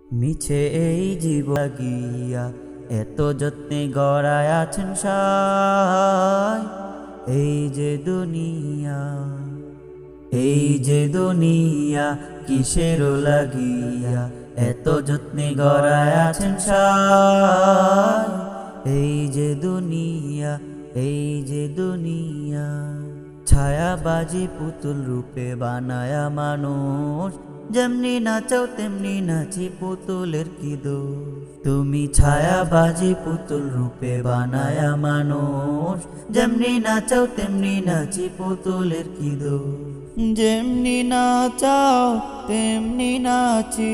মিছে এই জীব গিয়া এত যত্নে গড়ায় আছেন সায়। এই যে দুনিয়া কিসের লাগিয়া এত যত্নে গড়ায় আছেন সায়। এই যে দুনিয়া ছায়াবাজি পুতুল রূপে বানায়া মানুষ, যেমনি নাচাও তেমনি নাচি পুতুলের কি দোষ। তুমি ছায়াবাজি পুতুল রূপে বানায়া মানুষ, যেমনি নাচাও তেমনি নাচি পুতুলের কি দোষ। যেমনি নাচাও তেমনি নাচি,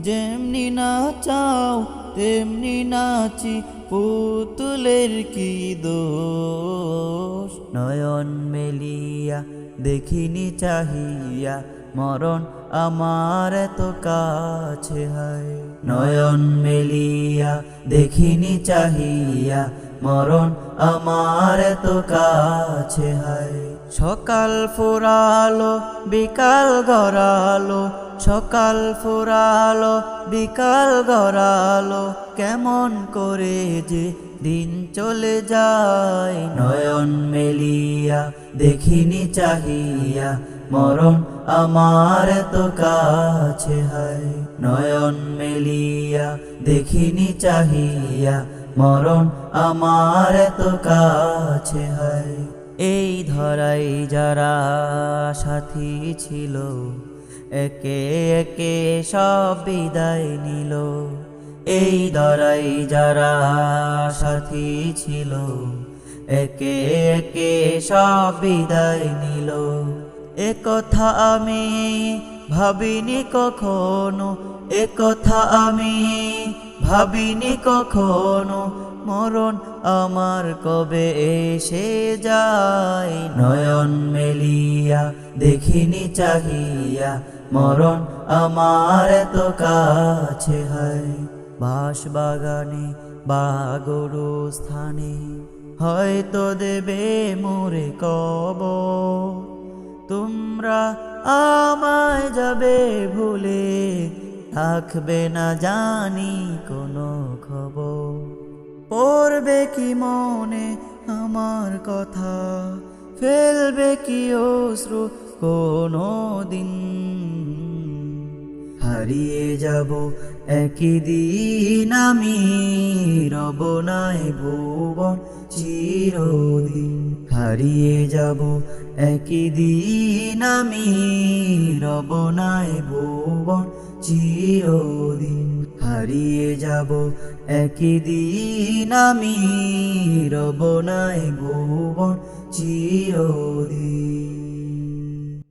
যেমনি নাচাও তেমনি নাচি পুতুলের কি দোষ। নয়ন মেলিয়া দেখিনি চাহিয়া মরণ আমার এত কাছে হায়। নয়ন মেলিয়া দেখিনি চাহিয়া মরণ আমার এত কাছে হায়। সকাল ফুরালো বিকাল গড়ালো, সকাল ফুরালো বিকাল গড়ালো, কেমন করে যে দিন চলে যায়। নয়ন মেলিয়া দেখিনি চাহিয়া মরণ আমার এত কাছে হায়। নয়ন মেলিয়া দেখিনি চাহিয়া মরণ আমার এত কাছে হায়। এই ধরাই যারা সাথী ছিল, একে একে সব বিদায় নিল। এই ধরাই যারা সাথী ছিল, একে একে সব বিদায় নিল। একথা আমি ভাবিনি কখনো, একথা আমি ভাবিনি কখনো, মরণ আমার কবে এসে যায়। নয়ন মেলিয়া দেখিনি চাহিয়া মরণ আমার এত কাছে হায়। বাঁশবাগানে বা গরুস্থানে হয়তো দেবে মোরে কবর, তোমরা আমায় যাবে ভুলে, থাকবে না জানি কোনো খবর। পড়বে কি মনে আমার কথা, ফেলবে কি অশ্রু কোনো দিন। হারিয়ে যাব একই দিন আমি, রব নাই ভুবন চিরদিন। হারিয়ে যাব একই দিন আমি, রব নাই ভুবন চিরদিন। হারিয়ে যাব একই দিন আমি, রব নাই ভুবন চিরদিন।